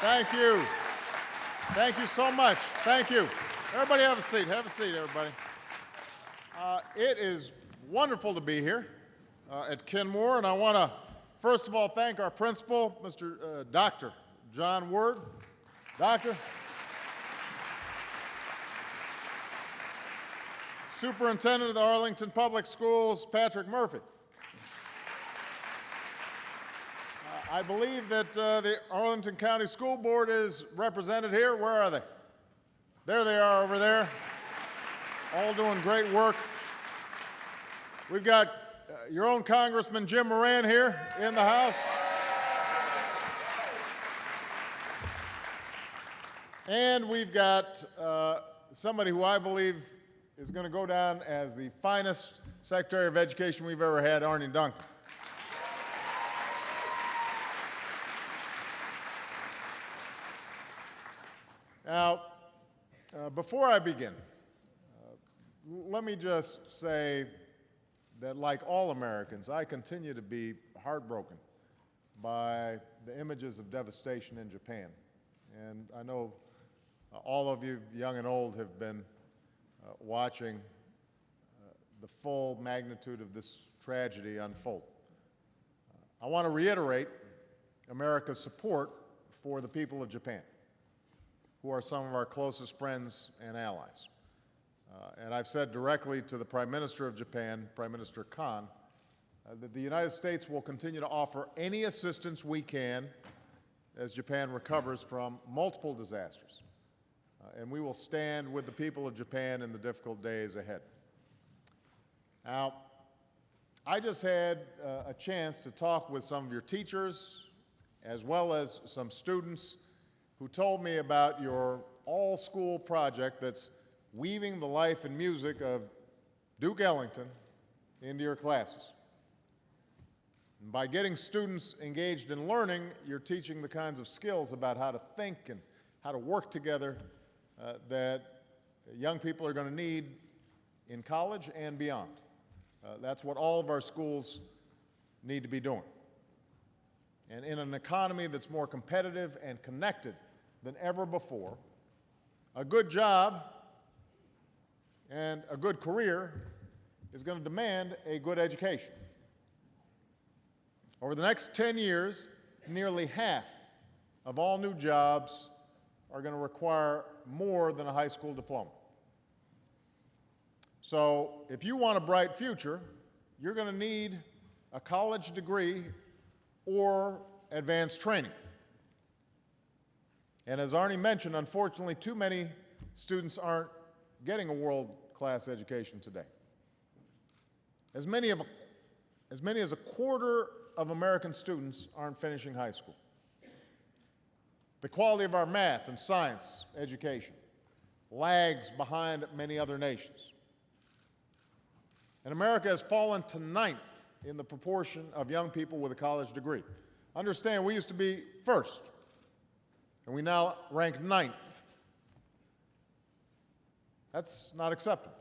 Thank you. Thank you so much. Thank you. Everybody have a seat. Have a seat, everybody. It is wonderful to be here at Kenmore, and I want to, first of all, thank our principal, Dr. John Word. Doctor. Superintendent of the Arlington Public Schools, Patrick Murphy. I believe that the Arlington County School Board is represented here. Where are they? There they are over there, all doing great work. We've got your own Congressman Jim Moran here in the House. And we've got somebody who I believe is going to go down as the finest Secretary of Education we've ever had, Arnie Duncan. Now, before I begin, let me just say that, like all Americans, I continue to be heartbroken by the images of devastation in Japan. And I know all of you, young and old, have been watching the full magnitude of this tragedy unfold. I want to reiterate America's support for the people of Japan, who are some of our closest friends and allies. And I've said directly to the Prime Minister of Japan, Prime Minister Kan, that the United States will continue to offer any assistance we can as Japan recovers from multiple disasters. And we will stand with the people of Japan in the difficult days ahead. Now, I just had a chance to talk with some of your teachers, as well as some students who told me about your all-school project that's weaving the life and music of Duke Ellington into your classes. And by getting students engaged in learning, you're teaching the kinds of skills about how to think and how to work together that young people are going to need in college and beyond. That's what all of our schools need to be doing. And in an economy that's more competitive and connected than ever before, a good job and a good career is going to demand a good education. Over the next 10 years, nearly half of all new jobs are going to require more than a high school diploma. So if you want a bright future, you're going to need a college degree or advanced training. And as Arnie mentioned, unfortunately, too many students aren't getting a world-class education today. As many as a quarter of American students aren't finishing high school. The quality of our math and science education lags behind many other nations. And America has fallen to 9th in the proportion of young people with a college degree. Understand, we used to be first, and we now rank 9th. That's not acceptable.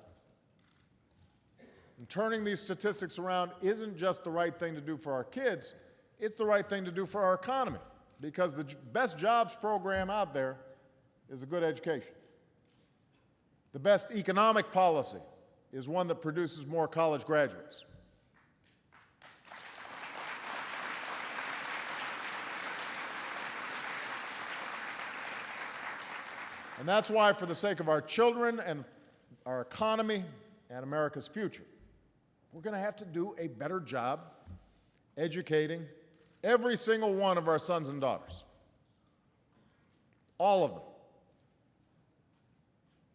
And turning these statistics around isn't just the right thing to do for our kids, it's the right thing to do for our economy, because the best jobs program out there is a good education. The best economic policy is one that produces more college graduates. And that's why, for the sake of our children and our economy and America's future, we're going to have to do a better job educating every single one of our sons and daughters. All of them.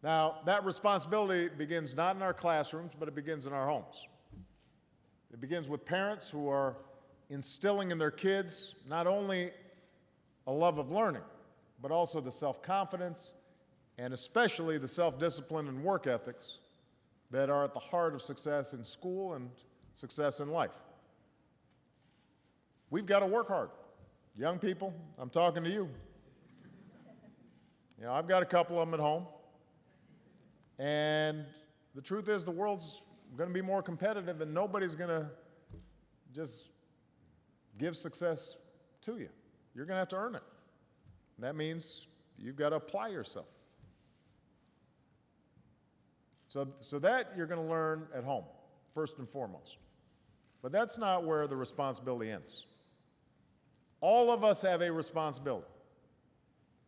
Now, that responsibility begins not in our classrooms, but it begins in our homes. It begins with parents who are instilling in their kids not only a love of learning, but also the self-confidence and especially the self-discipline and work ethics that are at the heart of success in school and success in life. We've got to work hard. Young people, I'm talking to you. You know, I've got a couple of them at home. And the truth is, the world's going to be more competitive, and nobody's going to just give success to you. You're going to have to earn it. That means you've got to apply yourself. So that you're going to learn at home, first and foremost. But that's not where the responsibility ends. All of us have a responsibility,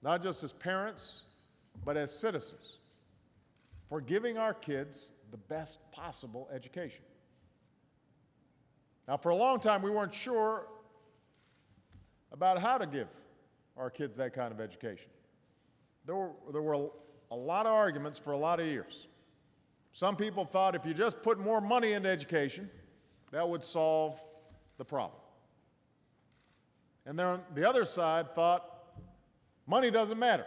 not just as parents, but as citizens, for giving our kids the best possible education. Now, for a long time, we weren't sure about how to give our kids that kind of education. There were a lot of arguments for a lot of years. Some people thought if you just put more money into education, that would solve the problem. And then the other side thought money doesn't matter.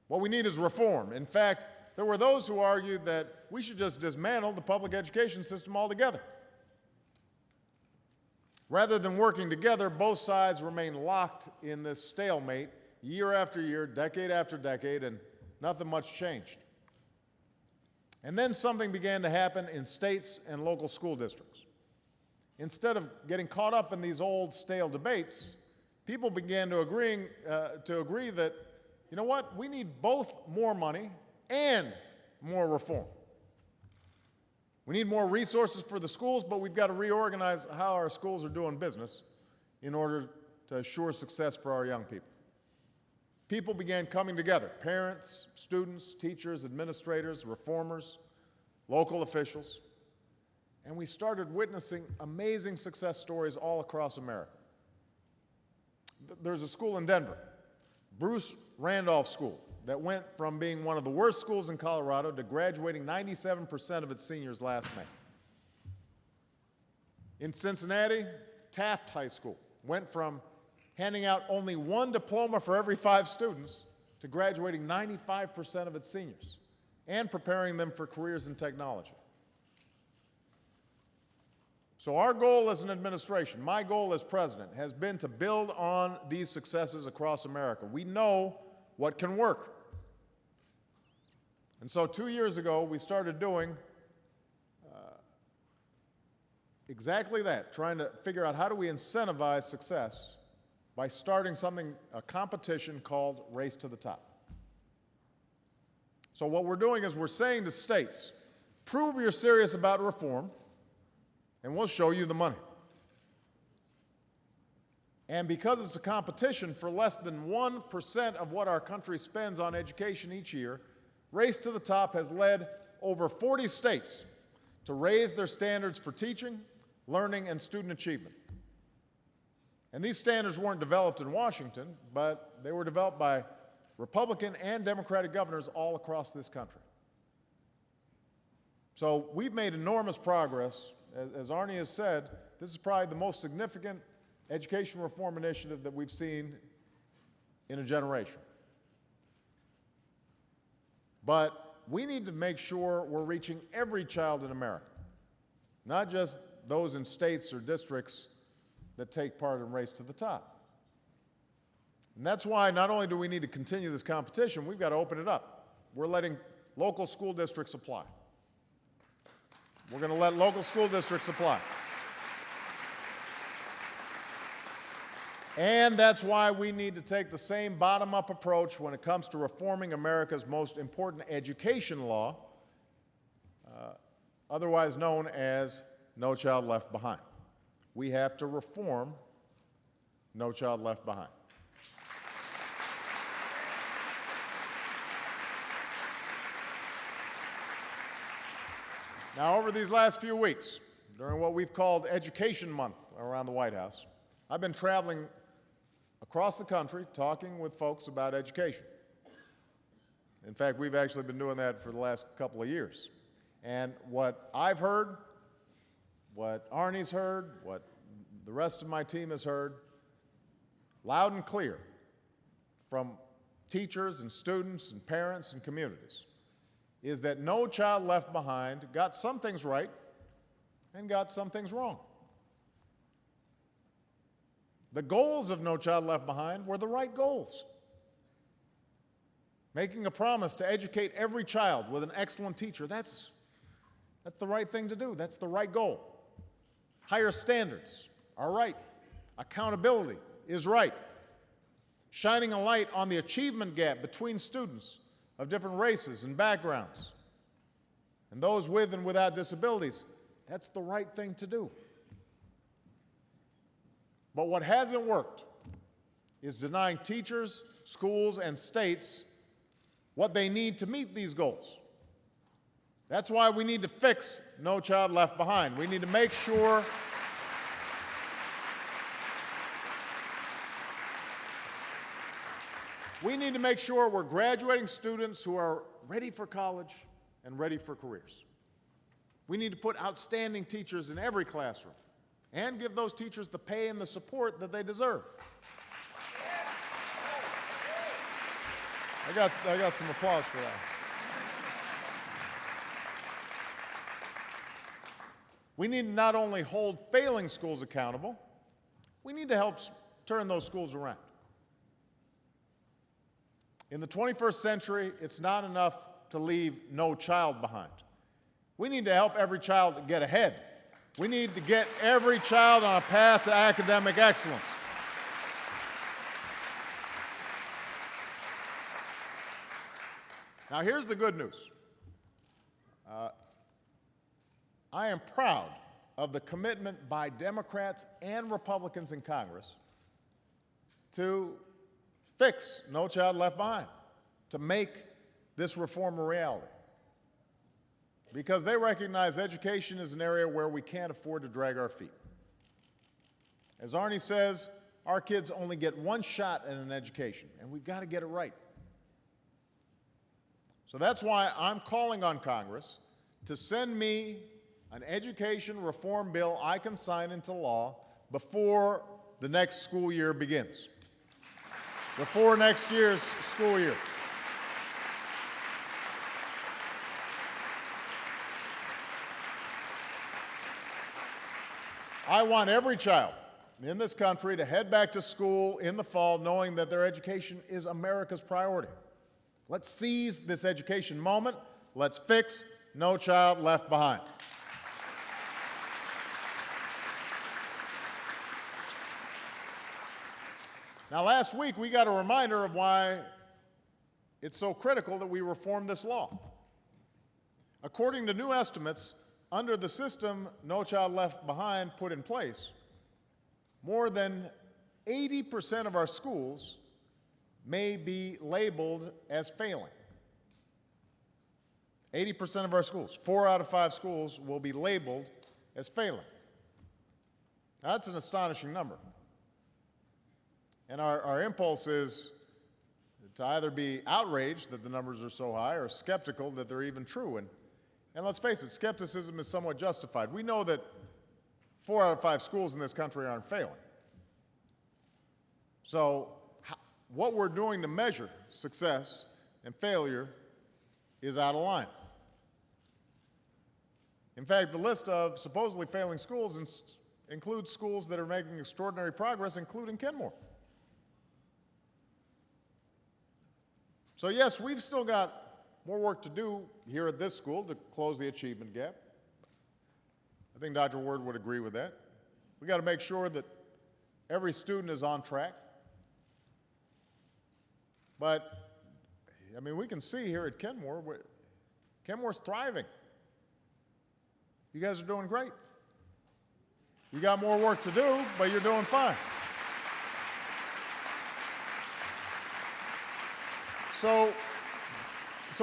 What we need is reform. In fact, there were those who argued that we should just dismantle the public education system altogether. Rather than working together, both sides remain locked in this stalemate year after year, decade after decade, and nothing much changed. And then something began to happen in states and local school districts. Instead of getting caught up in these old, stale debates, people began to agree that, you know what, we need both more money and more reform. We need more resources for the schools, but we've got to reorganize how our schools are doing business in order to assure success for our young people. People began coming together, parents, students, teachers, administrators, reformers, local officials, and we started witnessing amazing success stories all across America. There's a school in Denver, Bruce Randolph School, that went from being one of the worst schools in Colorado to graduating 97% of its seniors last May. In Cincinnati, Taft High School went from handing out only one diploma for every 5 students to graduating 95% of its seniors and preparing them for careers in technology. So our goal as an administration, my goal as president, has been to build on these successes across America. We know what can work. And so 2 years ago, we started doing exactly that, trying to figure out how do we incentivize success by starting a competition called Race to the Top. So what we're doing is we're saying to states, prove you're serious about reform, and we'll show you the money. And because it's a competition for less than 1% of what our country spends on education each year, Race to the Top has led over 40 states to raise their standards for teaching, learning, and student achievement. And these standards weren't developed in Washington, but they were developed by Republican and Democratic governors all across this country. So we've made enormous progress. As Arnie has said, this is probably the most significant education reform initiative that we've seen in a generation. But we need to make sure we're reaching every child in America, not just those in states or districts that take part in Race to the Top. And that's why not only do we need to continue this competition, we've got to open it up. We're letting local school districts apply. We're going to let local school districts apply. And that's why we need to take the same bottom-up approach when it comes to reforming America's most important education law, otherwise known as No Child Left Behind. We have to reform No Child Left Behind. Now, over these last few weeks, during what we've called Education Month around the White House, I've been traveling across the country talking with folks about education. In fact, we've actually been doing that for the last couple of years. And what I've heard, what Arnie's heard, what the rest of my team has heard, loud and clear from teachers and students and parents and communities, is that No Child Left Behind got some things right and got some things wrong. The goals of No Child Left Behind were the right goals. Making a promise to educate every child with an excellent teacher, that's the right thing to do. That's the right goal. Higher standards are right. Accountability is right. shining a light on the achievement gap between students of different races and backgrounds, and those with and without disabilities. That's the right thing to do. But what hasn't worked is denying teachers, schools, and states what they need to meet these goals. That's why we need to fix No Child Left Behind. We need to make sure we're graduating students who are ready for college and ready for careers. We need to put outstanding teachers in every classroom and give those teachers the pay and the support that they deserve. I got some applause for that. We need to not only hold failing schools accountable, we need to help turn those schools around. In the 21st century, it's not enough to leave no child behind. We need to help every child get ahead. We need to get every child on a path to academic excellence. Now, here's the good news. I am proud of the commitment by Democrats and Republicans in Congress to fix No Child Left Behind, to make this reform a reality. Because they recognize education is an area where we can't afford to drag our feet. As Arnie says, our kids only get one shot at an education, and we've got to get it right. So that's why I'm calling on Congress to send me an education reform bill I can sign into law before the next school year begins, before next year's school year. I want every child in this country to head back to school in the fall knowing that their education is America's priority. Let's seize this education moment. Let's fix No Child Left Behind. Now, last week, we got a reminder of why it's so critical that we reform this law. According to new estimates, under the system No Child Left Behind put in place, more than 80% of our schools may be labeled as failing. 80% of our schools, 4 out of 5 schools, will be labeled as failing. Now, that's an astonishing number. And our impulse is to either be outraged that the numbers are so high or skeptical that they're even true. And let's face it, skepticism is somewhat justified. We know that 4 out of 5 schools in this country aren't failing. So what we're doing to measure success and failure is out of line. In fact, the list of supposedly failing schools includes schools that are making extraordinary progress, including Kenmore. So yes, we've still got more work to do here at this school to close the achievement gap. I think Dr. Ward would agree with that. We've got to make sure that every student is on track. But, I mean, we can see here at Kenmore, Kenmore's thriving. You guys are doing great. You got more work to do, but you're doing fine. So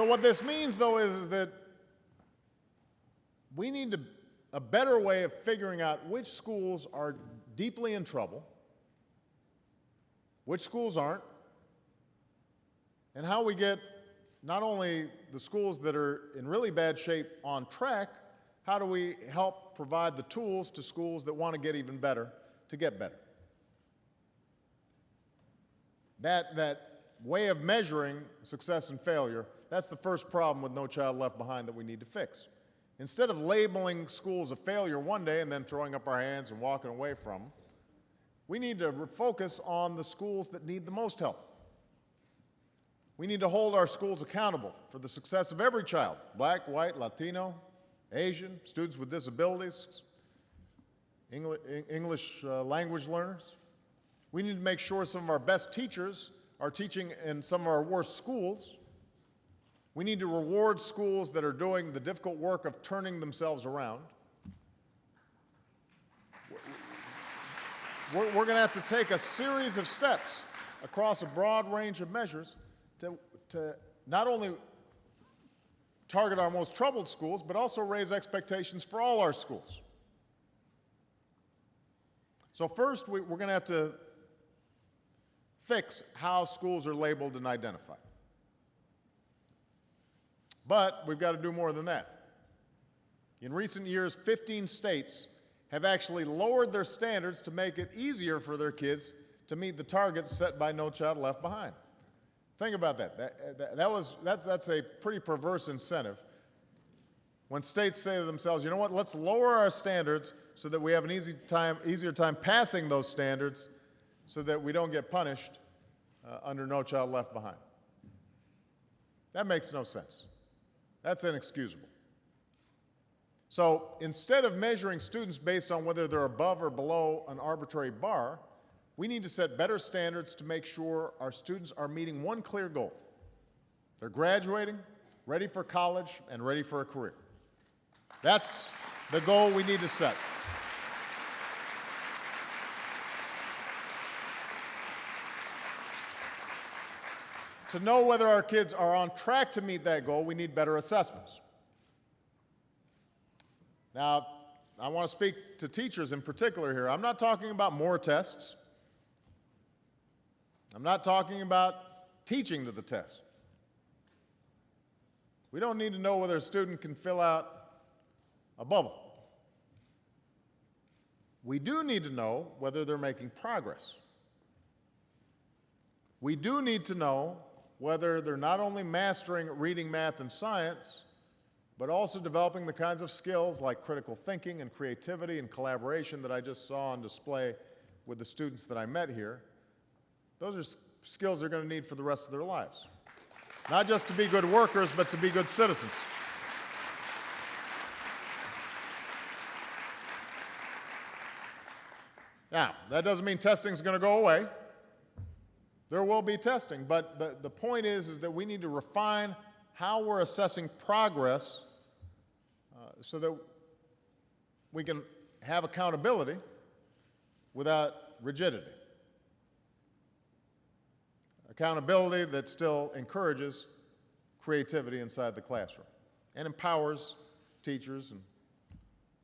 what this means, though, is that we need a better way of figuring out which schools are deeply in trouble, which schools aren't, and how we get not only the schools that are in really bad shape on track, how do we help provide the tools to schools that want to get even better to get better? That way of measuring success and failure, that's the first problem with No Child Left Behind that we need to fix. Instead of labeling schools a failure one day and then throwing up our hands and walking away from them, we need to focus on the schools that need the most help. We need to hold our schools accountable for the success of every child, black, white, Latino, Asian, students with disabilities, English language learners. We need to make sure some of our best teachers are teaching in some of our worst schools. We need to reward schools that are doing the difficult work of turning themselves around. We're going to have to take a series of steps across a broad range of measures to not only target our most troubled schools, but also raise expectations for all our schools. So first, we're going to have to fix how schools are labeled and identified. But we've got to do more than that. In recent years, 15 states have actually lowered their standards to make it easier for their kids to meet the targets set by No Child Left Behind. Think about that. That's a pretty perverse incentive. When states say to themselves, you know what, let's lower our standards so that we have an easier time passing those standards so that we don't get punished under No Child Left Behind. That makes no sense. That's inexcusable. So instead of measuring students based on whether they're above or below an arbitrary bar, we need to set better standards to make sure our students are meeting one clear goal. They're graduating, ready for college, and ready for a career. That's the goal we need to set. To know whether our kids are on track to meet that goal, we need better assessments. Now, I want to speak to teachers in particular here. I'm not talking about more tests. I'm not talking about teaching to the test. We don't need to know whether a student can fill out a bubble. We do need to know whether they're making progress. We do need to know whether they're not only mastering reading, math, and science, but also developing the kinds of skills like critical thinking and creativity and collaboration that I just saw on display with the students that I met here. Those are skills they're going to need for the rest of their lives. Not just to be good workers, but to be good citizens. Now, that doesn't mean testing is going to go away. There will be testing, but the point is that we need to refine how we're assessing progress so that we can have accountability without rigidity. Accountability that still encourages creativity inside the classroom and empowers teachers and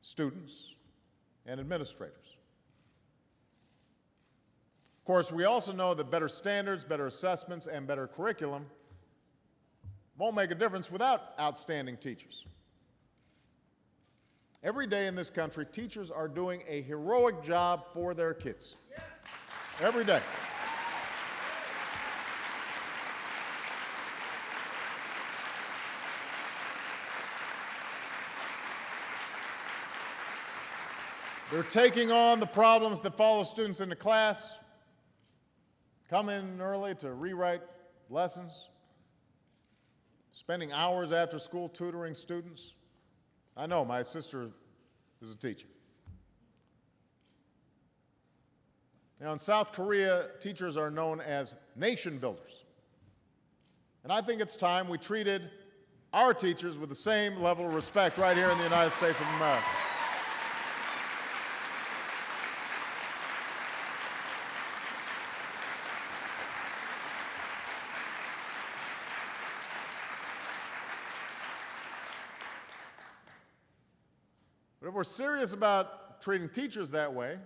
students and administrators. Of course, we also know that better standards, better assessments, and better curriculum won't make a difference without outstanding teachers. Every day in this country, teachers are doing a heroic job for their kids. Every day. They're taking on the problems that follow students into class, come in early to rewrite lessons, spending hours after school tutoring students. I know, my sister is a teacher. Now, in South Korea, teachers are known as nation builders. And I think it's time we treated our teachers with the same level of respect right here in the United States of America. But if we're serious about treating teachers that way,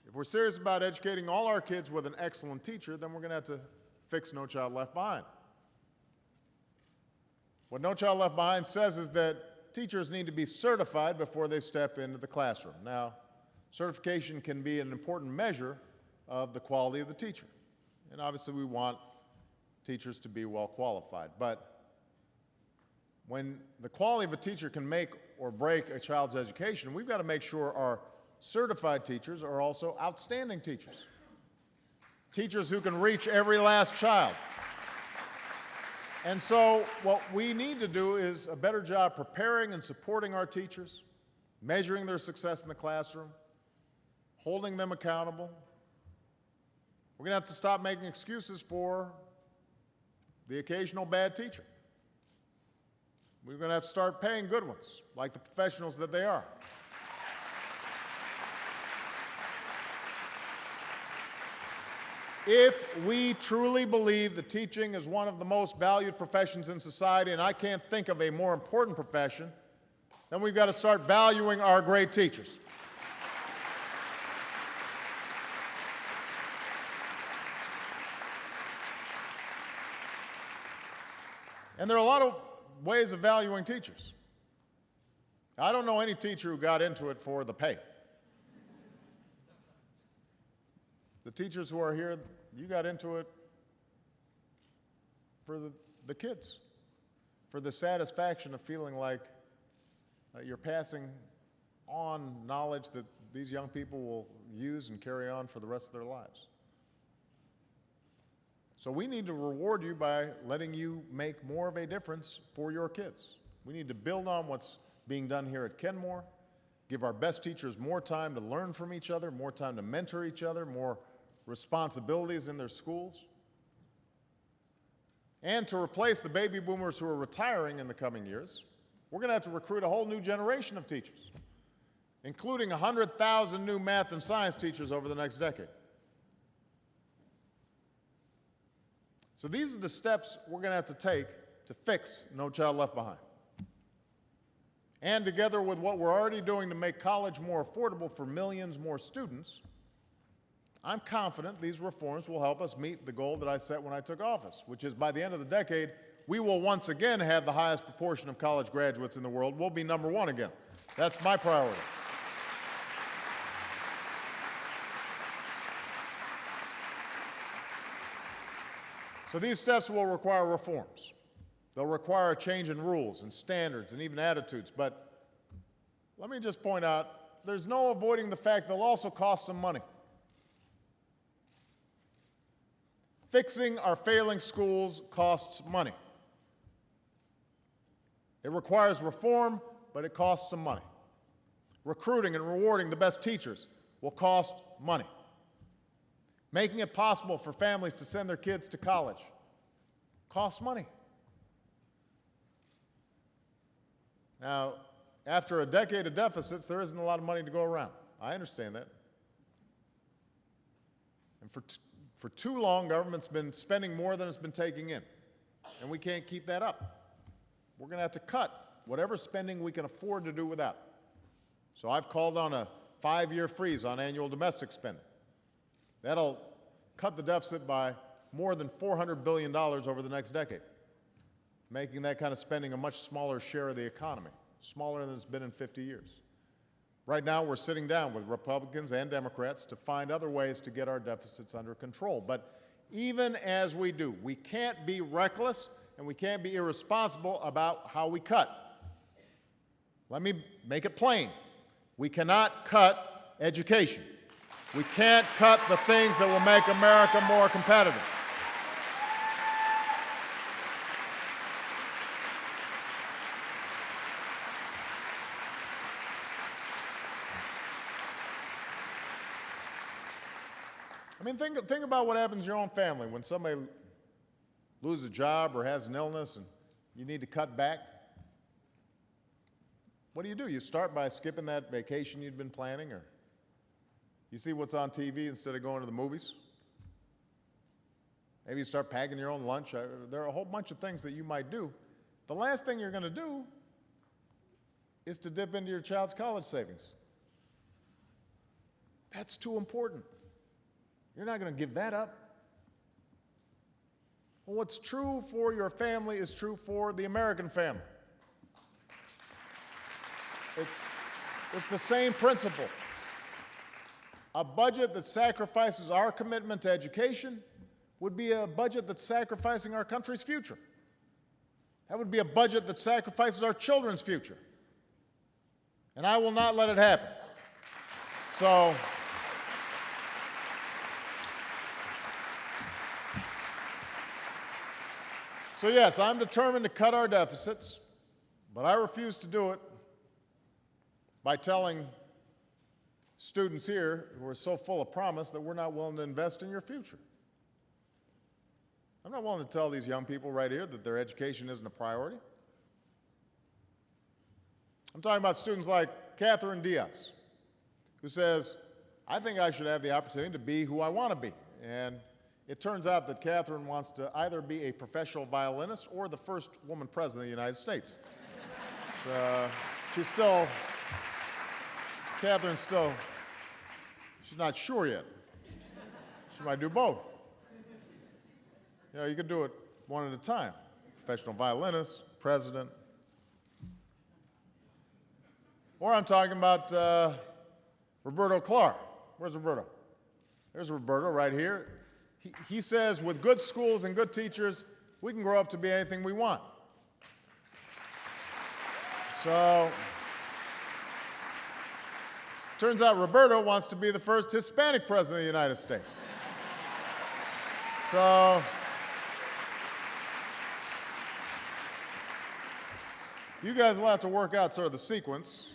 if we're serious about educating all our kids with an excellent teacher, then we're going to have to fix No Child Left Behind. What No Child Left Behind says is that teachers need to be certified before they step into the classroom. Now, certification can be an important measure of the quality of the teacher. And obviously we want teachers to be well qualified. But when the quality of a teacher can make or break a child's education, we've got to make sure our certified teachers are also outstanding teachers. Teachers who can reach every last child. And so what we need to do is a better job preparing and supporting our teachers, measuring their success in the classroom, holding them accountable, We're going to have to stop making excuses for the occasional bad teacher. We're going to have to start paying good ones, like the professionals that they are. If we truly believe that teaching is one of the most valued professions in society, and I can't think of a more important profession, then we've got to start valuing our great teachers. And there are a lot of ways of valuing teachers. I don't know any teacher who got into it for the pay. The teachers who are here, you got into it for the kids, for the satisfaction of feeling like you're passing on knowledge that these young people will use and carry on for the rest of their lives. So we need to reward you by letting you make more of a difference for your kids. We need to build on what's being done here at Kenmore, give our best teachers more time to learn from each other, more time to mentor each other, more responsibilities in their schools, and to replace the baby boomers who are retiring in the coming years. We're going to have to recruit a whole new generation of teachers, including 100,000 new math and science teachers over the next decade. So these are the steps we're going to have to take to fix No Child Left Behind. And together with what we're already doing to make college more affordable for millions more students, I'm confident these reforms will help us meet the goal that I set when I took office, which is by the end of the decade, we will once again have the highest proportion of college graduates in the world. We'll be number one again. That's my priority. So these steps will require reforms. They'll require a change in rules and standards and even attitudes. But let me just point out, there's no avoiding the fact they'll also cost some money. Fixing our failing schools costs money. It requires reform, but it costs some money. Recruiting and rewarding the best teachers will cost money. Making it possible for families to send their kids to college costs money. Now, after a decade of deficits, there isn't a lot of money to go around. I understand that. And for too long, government's been spending more than it's been taking in, and we can't keep that up. We're going to have to cut whatever spending we can afford to do without. So I've called on a 5-year freeze on annual domestic spending. That'll cut the deficit by more than $400 billion over the next decade, making that kind of spending a much smaller share of the economy, smaller than it's been in 50 years. Right now, we're sitting down with Republicans and Democrats to find other ways to get our deficits under control. But even as we do, we can't be reckless and we can't be irresponsible about how we cut. Let me make it plain. We cannot cut education. We can't cut the things that will make America more competitive. I mean, think about what happens in your own family when somebody loses a job or has an illness and you need to cut back. What do? You start by skipping that vacation you'd been planning, or you see what's on TV instead of going to the movies. Maybe you start packing your own lunch. There are a whole bunch of things that you might do. The last thing you're going to do is to dip into your child's college savings. That's too important. You're not going to give that up. Well, what's true for your family is true for the American family. It's the same principle. A budget that sacrifices our commitment to education would be a budget that's sacrificing our country's future. That would be a budget that sacrifices our children's future. And I will not let it happen. So yes, I'm determined to cut our deficits, but I refuse to do it by telling students here who are so full of promise that we're not willing to invest in your future. I'm not willing to tell these young people right here that their education isn't a priority. I'm talking about students like Catherine Diaz, who says, I think I should have the opportunity to be who I want to be. And it turns out that Catherine wants to either be a professional violinist or the first woman president of the United States. So Catherine's still, she's not sure yet. She might do both. You know, you could do it one at a time. Professional violinist, president. Or I'm talking about Roberto Clark. Where's Roberto? There's Roberto right here. He says, with good schools and good teachers, we can grow up to be anything we want. So, turns out Roberto wants to be the first Hispanic president of the United States. So, you guys will have to work out sort of the sequence.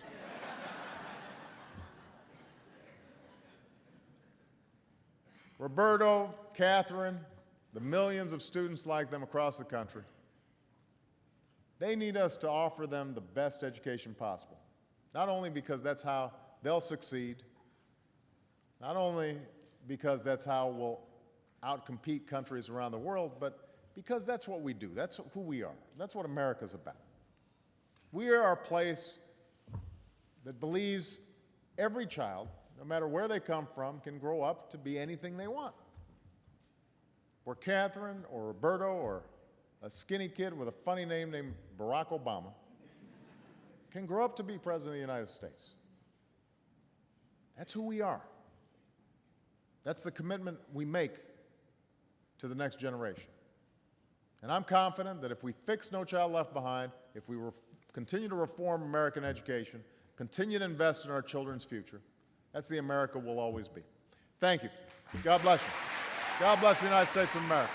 Roberto, Catherine, the millions of students like them across the country, they need us to offer them the best education possible. Not only because that's how they'll succeed, not only because that's how we'll outcompete countries around the world, but because that's what we do. That's who we are. That's what America's about. We are a place that believes every child, no matter where they come from, can grow up to be anything they want. Where Catherine or Roberto or a skinny kid with a funny name named Barack Obama can grow up to be president of the United States. That's who we are. That's the commitment we make to the next generation. And I'm confident that if we fix No Child Left Behind, if we continue to reform American education, continue to invest in our children's future, that's the America we'll always be. Thank you. God bless you. God bless the United States of America.